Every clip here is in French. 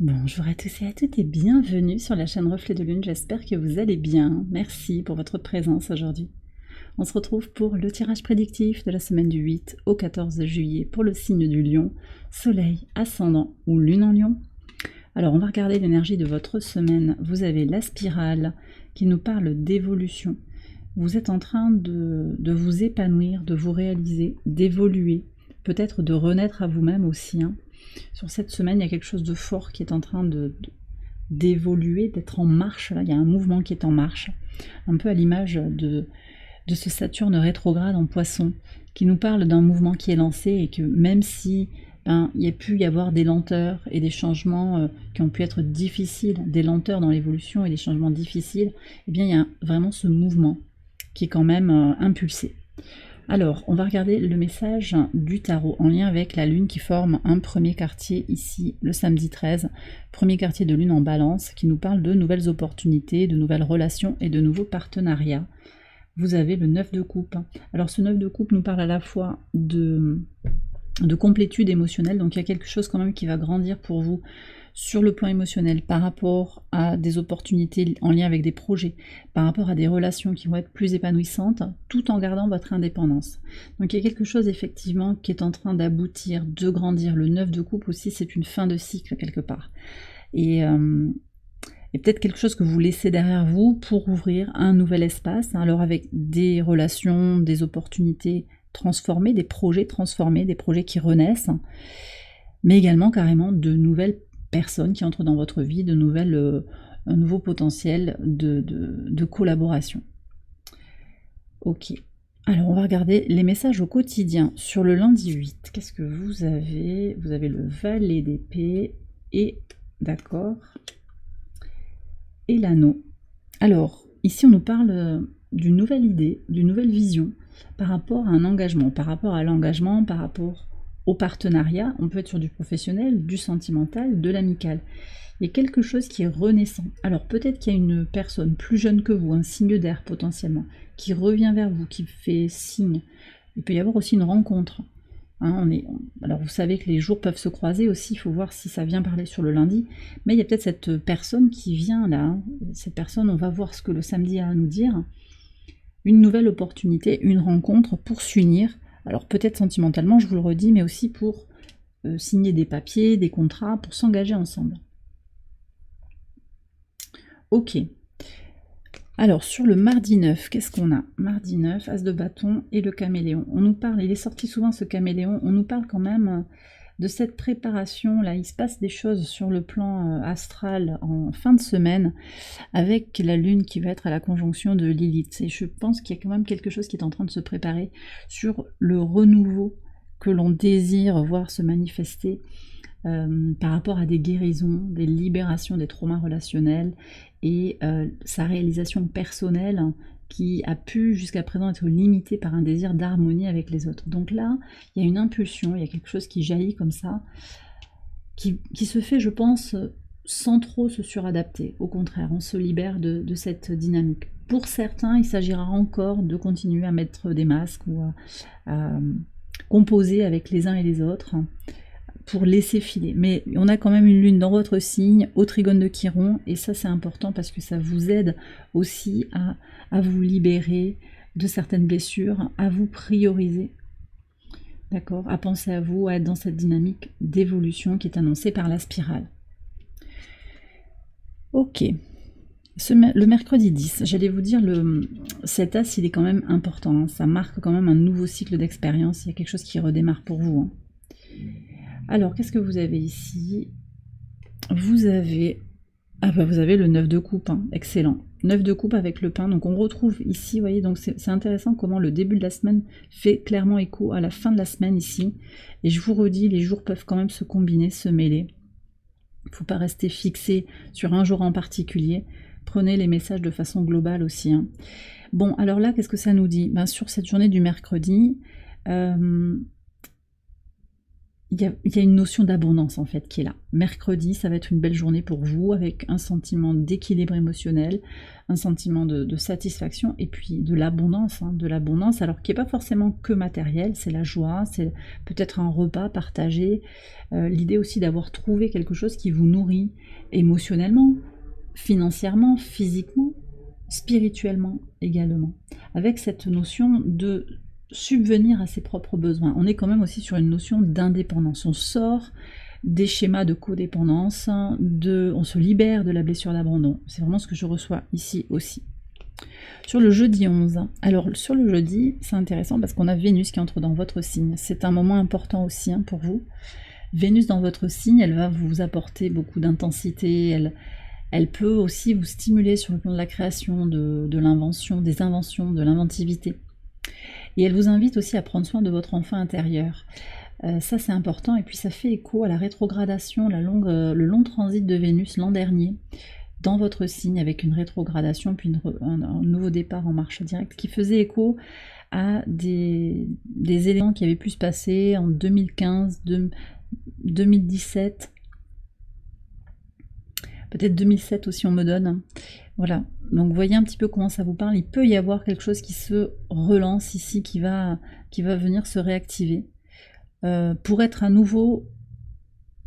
Bonjour à tous et à toutes et bienvenue sur la chaîne Reflet de Lune, j'espère que vous allez bien. Merci pour votre présence aujourd'hui. On se retrouve pour le tirage prédictif de la semaine du 8 au 14 juillet pour le signe du Lion, Soleil, Ascendant ou Lune en Lion. Alors on va regarder l'énergie de votre semaine. Vous avez la spirale qui nous parle d'évolution. Vous êtes en train de vous épanouir, de vous réaliser, d'évoluer, peut-être de renaître à vous-même aussi. Sur cette semaine, il y a quelque chose de fort qui est en train d'évoluer, d'être en marche. Là, il y a un mouvement qui est en marche, un peu à l'image de ce Saturne rétrograde en Poisson, qui nous parle d'un mouvement qui est lancé et que même si il y a pu y avoir des lenteurs et des changements qui ont pu être difficiles, des lenteurs dans l'évolution et des changements difficiles, eh bien il y a vraiment ce mouvement qui est quand même impulsé. Alors, on va regarder le message du tarot en lien avec la lune qui forme un premier quartier ici, le samedi 13, premier quartier de lune en balance, qui nous parle de nouvelles opportunités, de nouvelles relations et de nouveaux partenariats. Vous avez le 9 de coupe. Alors ce 9 de coupe nous parle à la fois de complétude émotionnelle, donc il y a quelque chose quand même qui va grandir pour vous sur le plan émotionnel par rapport à des opportunités en lien avec des projets, par rapport à des relations qui vont être plus épanouissantes, tout en gardant votre indépendance. Donc il y a quelque chose effectivement qui est en train d'aboutir, de grandir. Le 9 de coupe aussi, c'est une fin de cycle quelque part. Et peut-être quelque chose que vous laissez derrière vous pour ouvrir un nouvel espace, alors avec des relations, des opportunités transformées, des projets transformés, des projets qui renaissent, mais également carrément de nouvelles personnes qui entrent dans votre vie, un nouveau potentiel de collaboration. Ok, alors on va regarder les messages au quotidien sur le lundi 8. Qu'est-ce que vous avez? Vous avez le valet d'épée et, d'accord, et l'anneau. Alors, ici on nous parle d'une nouvelle idée, d'une nouvelle vision par rapport à un engagement, par rapport à l'engagement, par rapport au partenariat. On peut être sur du professionnel, du sentimental, de l'amical. Il y a quelque chose qui est renaissant. Alors peut-être qu'il y a une personne plus jeune que vous, un signe d'air potentiellement, qui revient vers vous, qui fait signe. Il peut y avoir aussi une rencontre. Alors vous savez que les jours peuvent se croiser aussi, il faut voir si ça vient parler sur le lundi, mais il y a peut-être cette personne qui vient là, cette personne, on va voir ce que le samedi a à nous dire, une nouvelle opportunité, une rencontre pour s'unir, alors peut-être sentimentalement, je vous le redis, mais aussi pour signer des papiers, des contrats, pour s'engager ensemble. Ok. Alors, sur le mardi 9, qu'est-ce qu'on a? Mardi 9, As de bâton et le caméléon. On nous parle, il est sorti souvent ce caméléon, on nous parle quand même de cette préparation. Là, il se passe des choses sur le plan astral en fin de semaine avec la lune qui va être à la conjonction de Lilith. Et je pense qu'il y a quand même quelque chose qui est en train de se préparer sur le renouveau que l'on désire voir se manifester par rapport à des guérisons, des libérations des traumas relationnels et sa réalisation personnelle qui a pu jusqu'à présent être limitée par un désir d'harmonie avec les autres. Donc là, il y a une impulsion, il y a quelque chose qui jaillit comme ça, qui se fait, je pense, sans trop se suradapter. Au contraire, on se libère de cette dynamique. Pour certains, il s'agira encore de continuer à mettre des masques ou à composer avec les uns et les autres, pour laisser filer. Mais on a quand même une lune dans votre signe, au trigone de Chiron, et ça c'est important parce que ça vous aide aussi à vous libérer de certaines blessures, à vous prioriser, d'accord, à penser à vous, à être dans cette dynamique d'évolution qui est annoncée par la spirale. Ok. Le mercredi 10, j'allais vous dire, cet as il est quand même important, ça marque quand même un nouveau cycle d'expérience, il y a quelque chose qui redémarre pour vous. Alors, qu'est-ce que vous avez ici? Vous avez le 9 de coupe, excellent. 9 de coupe avec le pain, donc on retrouve ici, vous voyez, donc c'est intéressant comment le début de la semaine fait clairement écho à la fin de la semaine ici. Et je vous redis, les jours peuvent quand même se combiner, se mêler. Il ne faut pas rester fixé sur un jour en particulier. Prenez les messages de façon globale aussi. Bon, alors là, qu'est-ce que ça nous dit? Sur cette journée du mercredi, il il y a une notion d'abondance en fait qui est là. Mercredi, ça va être une belle journée pour vous avec un sentiment d'équilibre émotionnel, un sentiment de satisfaction et puis de l'abondance, alors qui n'est pas forcément que matériel, c'est la joie, c'est peut-être un repas partagé, l'idée aussi d'avoir trouvé quelque chose qui vous nourrit émotionnellement, financièrement, physiquement, spirituellement également, avec cette notion de subvenir à ses propres besoins. On est quand même aussi sur une notion d'indépendance. On sort des schémas de codépendance, on se libère de la blessure d'abandon. C'est vraiment ce que je reçois ici aussi. Sur le jeudi 11, alors sur le jeudi, c'est intéressant parce qu'on a Vénus qui entre dans votre signe. C'est un moment important aussi pour vous. Vénus dans votre signe, elle va vous apporter beaucoup d'intensité, elle peut aussi vous stimuler sur le plan de la création, de l'invention, des inventions, de l'inventivité. Et elle vous invite aussi à prendre soin de votre enfant intérieur. Ça c'est important, et puis ça fait écho à la rétrogradation, le long transit de Vénus l'an dernier, dans votre signe, avec une rétrogradation, puis un nouveau départ en marche directe, qui faisait écho à des éléments qui avaient pu se passer en 2015, 2017, peut-être 2007 aussi on me donne. Voilà, donc voyez un petit peu comment ça vous parle. Il peut y avoir quelque chose qui se relance ici, qui va venir se réactiver. Pour être à nouveau...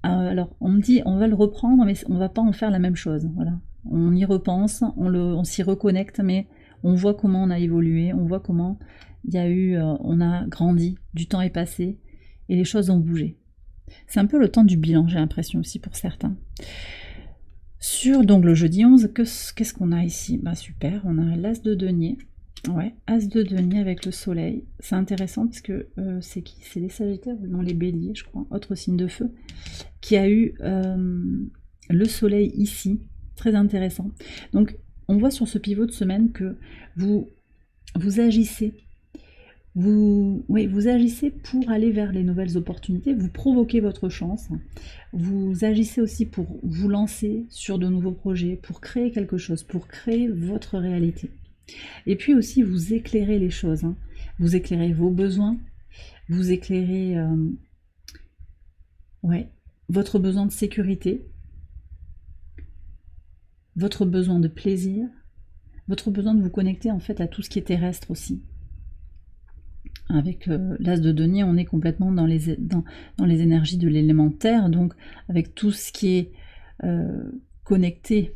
alors on me dit on va le reprendre, mais on va pas en faire la même chose. Voilà. On y repense, on s'y reconnecte, mais on voit comment on a évolué, on voit comment il y a eu, on a grandi, du temps est passé, et les choses ont bougé. C'est un peu le temps du bilan, j'ai l'impression aussi pour certains. Sur donc le jeudi 11, qu'est-ce qu'on a ici? Bah super, on a l'as de denier. Ouais, as de denier avec le soleil. C'est intéressant parce que c'est qui? C'est les sagittaires, non les béliers, je crois, autre signe de feu, qui a eu le soleil ici. Très intéressant. Donc on voit sur ce pivot de semaine que vous agissez. Vous agissez pour aller vers les nouvelles opportunités, vous provoquez votre chance, vous agissez aussi pour vous lancer sur de nouveaux projets, pour créer quelque chose, pour créer votre réalité. Et puis aussi vous éclairez les choses, vous éclairez vos besoins, vous éclairez votre besoin de sécurité, votre besoin de plaisir, votre besoin de vous connecter en fait à tout ce qui est terrestre aussi. Avec l'as de denier, on est complètement dans les énergies de l'élémentaire, donc avec tout ce qui est connecté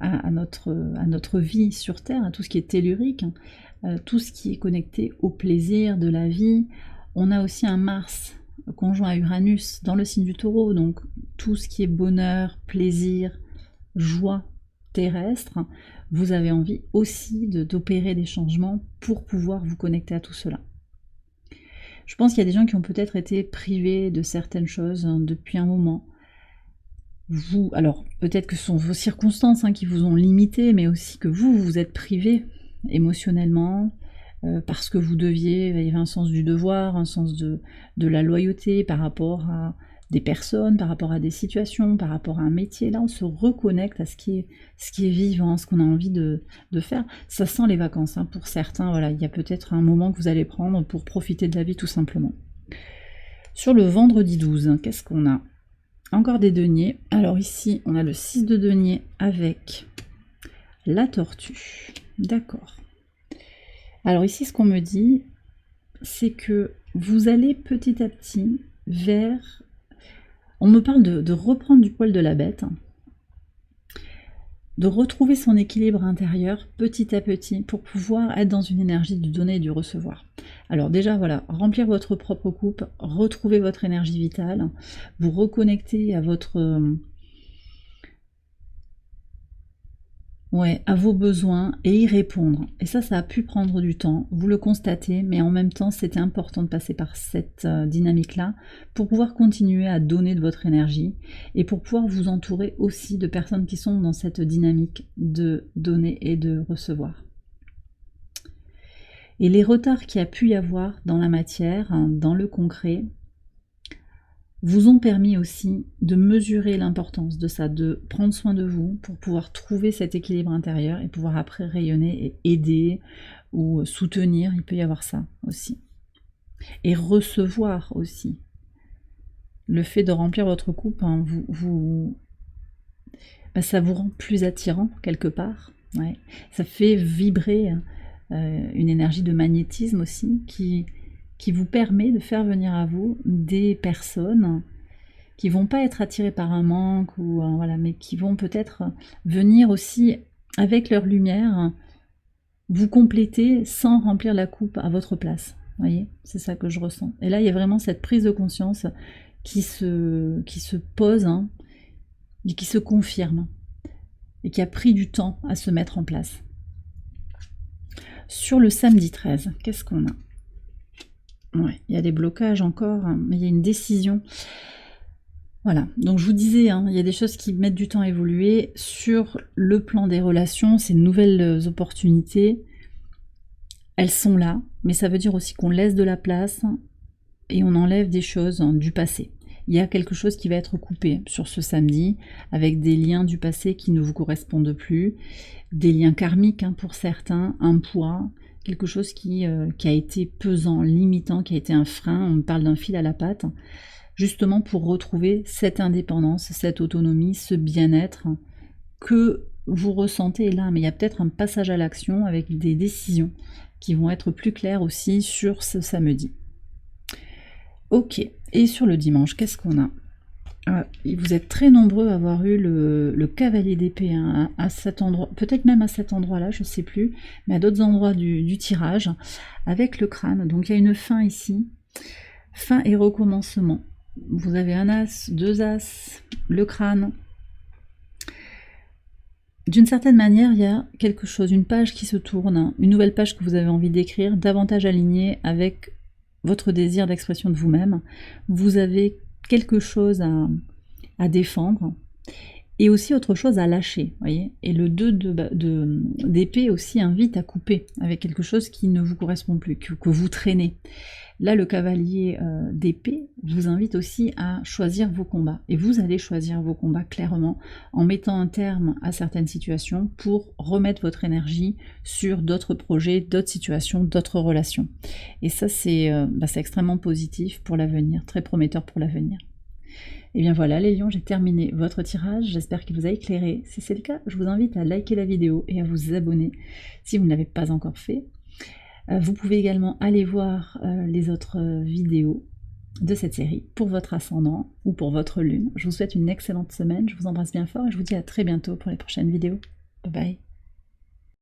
à notre vie sur Terre, à tout ce qui est tellurique, tout ce qui est connecté au plaisir de la vie. On a aussi un Mars conjoint à Uranus dans le signe du Taureau, donc tout ce qui est bonheur, plaisir, joie terrestre. Vous avez envie aussi d'opérer des changements pour pouvoir vous connecter à tout cela. Je pense qu'il y a des gens qui ont peut-être été privés de certaines choses depuis un moment. Alors peut-être que ce sont vos circonstances qui vous ont limité, mais aussi que vous êtes privé émotionnellement, parce que vous deviez, il y avait un sens du devoir, un sens de la loyauté par rapport à des personnes, par rapport à des situations, par rapport à un métier. Là, on se reconnecte à ce qui est vivant, ce qu'on a envie de faire. Ça sent les vacances. Pour certains, voilà, il y a peut-être un moment que vous allez prendre pour profiter de la vie tout simplement. Sur le vendredi 12, qu'est-ce qu'on a? Encore des deniers. Alors ici, on a le 6 de denier avec la tortue. D'accord. Alors ici, ce qu'on me dit, c'est que vous allez petit à petit vers... On me parle de reprendre du poil de la bête, de retrouver son équilibre intérieur petit à petit pour pouvoir être dans une énergie du donner et du recevoir. Alors déjà, voilà, remplir votre propre coupe, retrouver votre énergie vitale, vous reconnecter à votre... à vos besoins et y répondre. Et ça a pu prendre du temps, vous le constatez, mais en même temps, c'était important de passer par cette dynamique-là pour pouvoir continuer à donner de votre énergie et pour pouvoir vous entourer aussi de personnes qui sont dans cette dynamique de donner et de recevoir. Et les retards qu'il y a pu y avoir dans la matière, dans le concret, vous ont permis aussi de mesurer l'importance de ça, de prendre soin de vous pour pouvoir trouver cet équilibre intérieur et pouvoir après rayonner et aider ou soutenir, il peut y avoir ça aussi. Et recevoir aussi. le fait de remplir votre coupe, hein, ça vous rend plus attirant quelque part. Ouais. Ça fait vibrer une énergie de magnétisme aussi qui vous permet de faire venir à vous des personnes qui vont pas être attirées par un manque, ou voilà, mais qui vont peut-être venir aussi avec leur lumière vous compléter sans remplir la coupe à votre place. Vous voyez, c'est ça que je ressens. Et là, il y a vraiment cette prise de conscience qui se pose, hein, et qui se confirme, et qui a pris du temps à se mettre en place. Sur le samedi 13, qu'est-ce qu'on a? Ouais, il y a des blocages encore, hein, mais il y a une décision. Voilà, donc je vous disais, hein, il y a des choses qui mettent du temps à évoluer. Sur le plan des relations, ces nouvelles opportunités, elles sont là, mais ça veut dire aussi qu'on laisse de la place et on enlève des choses du passé. Il y a quelque chose qui va être coupé sur ce samedi, avec des liens du passé qui ne vous correspondent plus, des liens karmiques, hein, pour certains, un poids, quelque chose qui a été pesant, limitant, qui a été un frein, on parle d'un fil à la patte, justement pour retrouver cette indépendance, cette autonomie, ce bien-être que vous ressentez là. Mais il y a peut-être un passage à l'action avec des décisions qui vont être plus claires aussi sur ce samedi. Ok, et sur le dimanche, qu'est-ce qu'on a? Vous êtes très nombreux à avoir eu le cavalier d'épée, hein, à cet endroit, peut-être même à cet endroit-là, je ne sais plus, mais à d'autres endroits du tirage, avec le crâne. Donc il y a une fin ici, fin et recommencement. Vous avez un as, deux as, le crâne. D'une certaine manière, il y a quelque chose, une page qui se tourne, une nouvelle page que vous avez envie d'écrire, davantage alignée avec votre désir d'expression de vous-même. Vous avez quelque chose à défendre et aussi autre chose à lâcher, voyez. Et le 2 d'épée aussi invite à couper avec quelque chose qui ne vous correspond plus, que vous traînez. Là, le cavalier d'épée vous invite aussi à choisir vos combats. Et vous allez choisir vos combats clairement en mettant un terme à certaines situations pour remettre votre énergie sur d'autres projets, d'autres situations, d'autres relations. Et ça, c'est extrêmement positif pour l'avenir, très prometteur pour l'avenir. Et bien voilà les lions, j'ai terminé votre tirage, j'espère qu'il vous a éclairé. Si c'est le cas, je vous invite à liker la vidéo et à vous abonner si vous ne l'avez pas encore fait. Vous pouvez également aller voir les autres vidéos de cette série pour votre ascendant ou pour votre lune. Je vous souhaite une excellente semaine, je vous embrasse bien fort et je vous dis à très bientôt pour les prochaines vidéos. Bye bye.